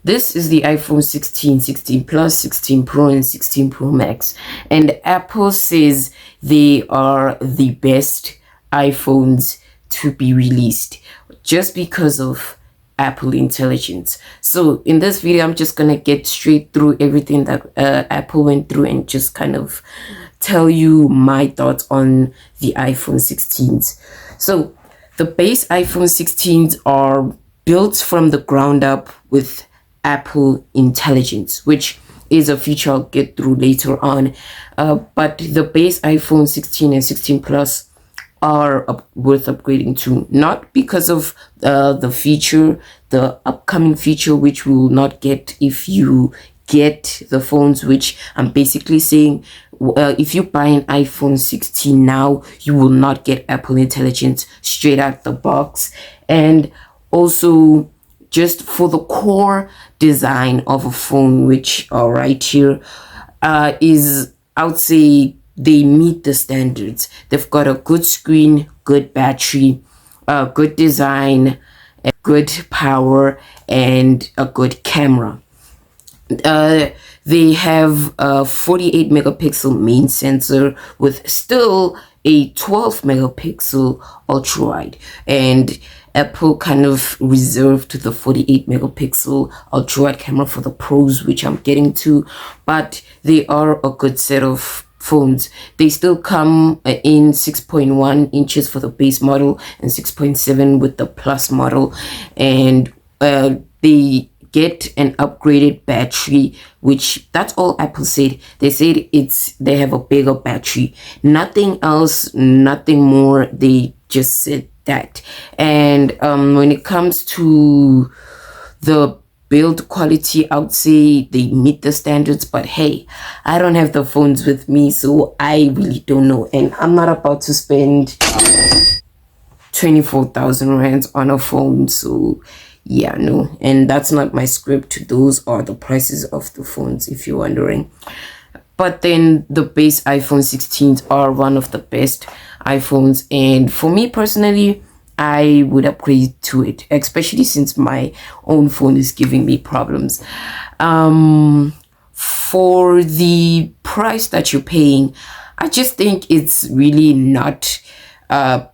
This is the iPhone 16, 16 Plus, 16 Pro, and 16 Pro Max. And Apple says they are the best iPhones to be released just because of Apple Intelligence. So in this video, I'm just gonna get straight through everything that Apple went through and just kind of tell you my thoughts on the iPhone 16s. So the base iPhone 16s are built from the ground up with Apple Intelligence, which is a feature I'll get through later on. But the base iPhone 16 and 16 Plus are worth upgrading to, not because of the feature, the upcoming feature, which we will not get if you get the phones, which I'm basically saying, if you buy an iPhone 16 now, you will not get Apple Intelligence straight out the box. And also, just for the core design of a phone, which are right here, is, I would say, they meet the standards. They've got a good screen, good battery, good design, good power, and a good camera. They have a 48 megapixel main sensor with still a 12 megapixel ultra wide, and Apple kind of reserved the 48 megapixel ultra wide camera for the pros, which I'm getting to, but they are a good set of phones. They still come in 6.1 inches for the base model and 6.7 with the plus model, and they get an upgraded battery, which that's all Apple said. They said they have a bigger battery, nothing else, nothing more. They just said that. And when it comes to the build quality, I would say they meet the standards, but hey, I don't have the phones with me, so I really don't know, and I'm not about to spend 24,000 rands on a phone. So yeah, no, and that's not my script. Those are the prices of the phones, if you're wondering. But then the base iPhone 16s are one of the best iPhones, and for me personally, I would upgrade to it, especially since my own phone is giving me problems. For the price that you're paying, I just think it's really not a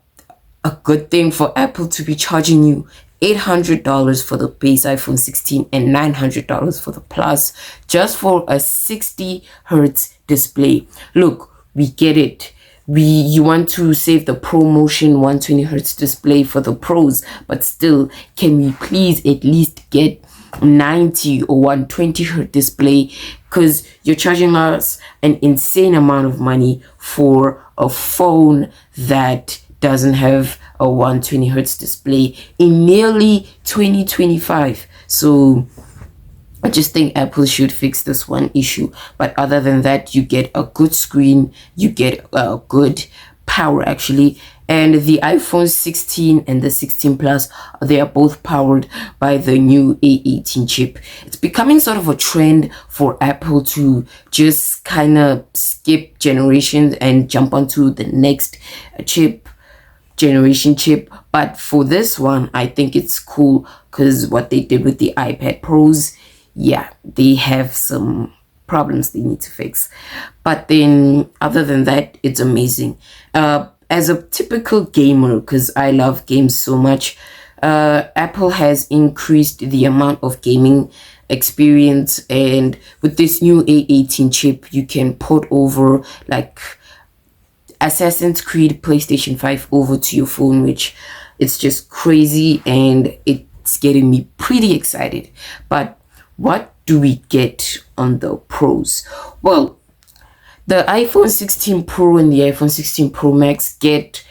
good thing for Apple to be charging you $800 for the base iPhone 16 and $900 for the Plus just for a 60 hertz display. Look, we get it. You want to save the ProMotion 120 hertz display for the pros, but still, can we please at least get 90 or 120 hertz display? Because you're charging us an insane amount of money for a phone that doesn't have a 120 hertz display in nearly 2025. So I just think Apple should fix this one issue. But other than that, you get a good screen, you get a good power actually. And the iPhone 16 and the 16 Plus, they are both powered by the new A18 chip. It's becoming sort of a trend for Apple to just kind of skip generations and jump onto the next generation chip. But for this one, I think it's cool because what they did with the iPad Pros, yeah, they have some problems they need to fix. But then other than that, it's amazing. As a typical gamer, because I love games so much, Apple has increased the amount of gaming experience, and with this new A18 chip, you can port over like Assassin's Creed PlayStation 5 over to your phone, which it's just crazy, and it's getting me pretty excited. But what do we get on the pros? Well, the iPhone 16 Pro and the iPhone 16 Pro Max get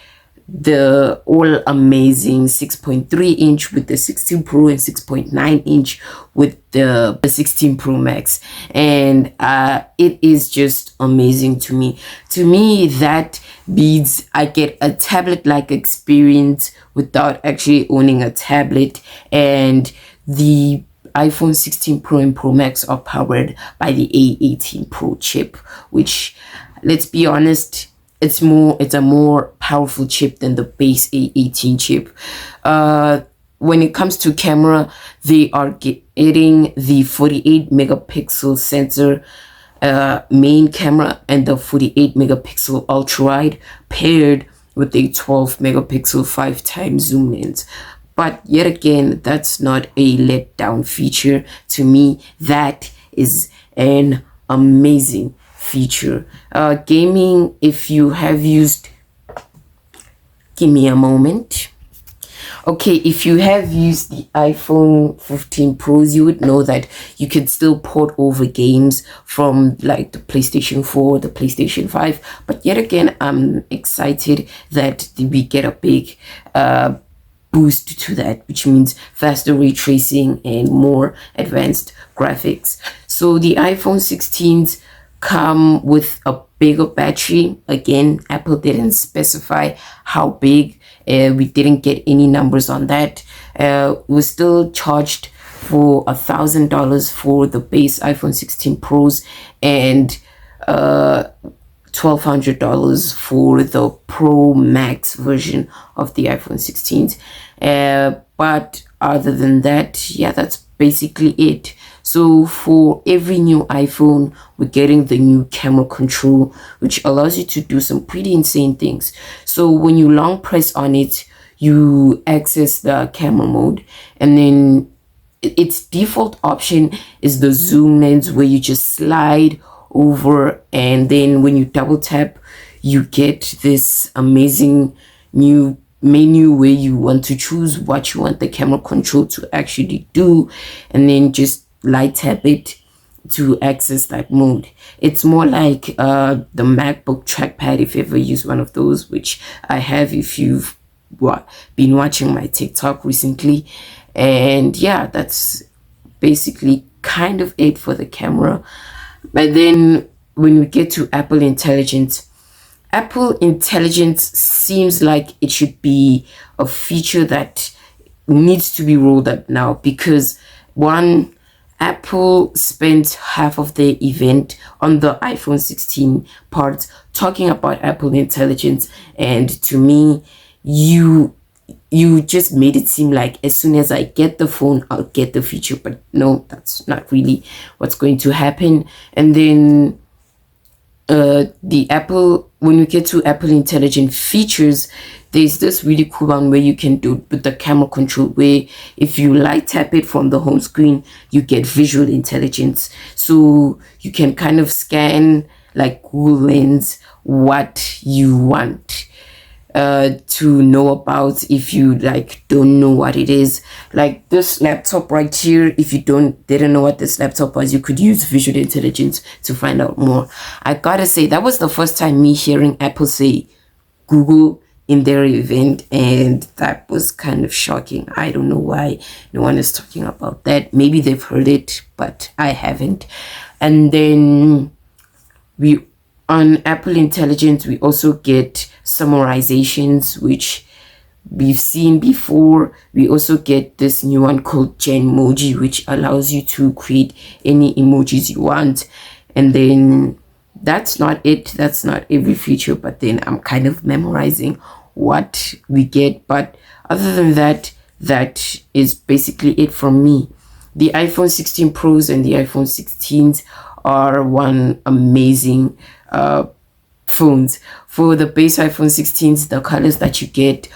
the all amazing 6.3 inch with the 16 Pro and 6.9 inch with the 16 Pro Max, and it is just amazing to me. That means I get a tablet like experience without actually owning a tablet. And the iPhone 16 Pro and Pro Max are powered by the A18 Pro chip, which, let's be honest, it's a more powerful chip than the base A18 chip. when it comes to camera, they are getting the 48 megapixel sensor main camera and the 48 megapixel ultra wide paired with a 12 megapixel 5x zoom lens. But yet again, that's not a letdown feature. To me, that is an amazing feature. Gaming, if you have used, give me a moment. Okay, if you have used the iPhone 15 Pros, you would know that you can still port over games from like the PlayStation 4, the PlayStation 5. But yet again, I'm excited that we get a big boost to that, which means faster ray tracing and more advanced graphics. So the iPhone 16s come with a bigger battery. Again, Apple didn't specify how big. We didn't get any numbers on that. We're still charged for $1,000 for the base iPhone 16 Pros and $1,200 for the Pro Max version of the iPhone 16s. But other than that, yeah, that's basically it. So for every new iPhone, we're getting the new camera control, which allows you to do some pretty insane things. So when you long press on it, you access the camera mode, and then its default option is the zoom lens, where you just slide over, and then when you double tap, you get this amazing new menu where you want to choose what you want the camera control to actually do, and then just light tap it to access that mode. It's more like the MacBook trackpad, if you ever use one of those, which I have if you've been watching my TikTok recently. And yeah, that's basically kind of it for the camera. But then when we get to Apple Intelligence seems like it should be a feature that needs to be rolled out now, because one, Apple spent half of the event on the iPhone 16 part talking about Apple Intelligence, and to me, you just made it seem like as soon as I get the phone, I'll get the feature. But no, that's not really what's going to happen. And then when you get to Apple Intelligent features, there's this really cool one where you can do with the camera control, where if you light tap it from the home screen, you get visual intelligence. So you can kind of scan like Google Lens what you want to know about if you like don't know what it is. Like this laptop right here, if you didn't know what this laptop was, you could use visual intelligence to find out more. I gotta say, that was the first time me hearing Apple say Google in their event, and that was kind of shocking. I don't know why no one is talking about that. Maybe they've heard it, but I haven't. And then on Apple Intelligence, we also get summarizations, which we've seen before. We also get this new one called Genmoji, which allows you to create any emojis you want. And then that's not it. That's not every feature, but then I'm kind of memorizing what we get. But other than that, that is basically it from me. The iPhone 16 Pros and the iPhone 16s are one amazing phones. For the base iPhone 16s, the colors that you get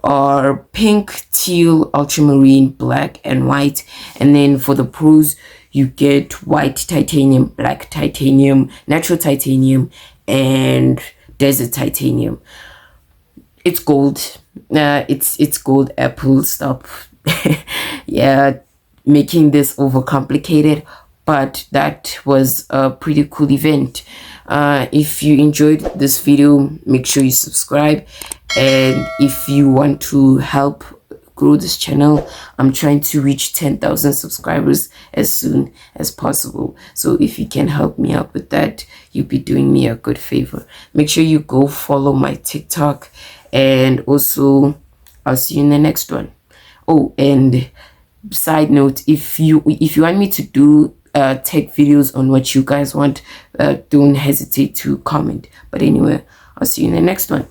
are pink, teal, ultramarine, black, and white. And then for the Pros, you get white titanium, black titanium, natural titanium, and desert titanium. It's gold. It's gold. Apple, stop. Yeah, making this overcomplicated. But that was a pretty cool event. If you enjoyed this video, make sure you subscribe. And if you want to help grow this channel, I'm trying to reach 10,000 subscribers as soon as possible. So if you can help me out with that, you'll be doing me a good favor. Make sure you go follow my TikTok, and also I'll see you in the next one. Oh, and side note, if you want me to do tech videos on what you guys want, don't hesitate to comment. But anyway, I'll see you in the next one.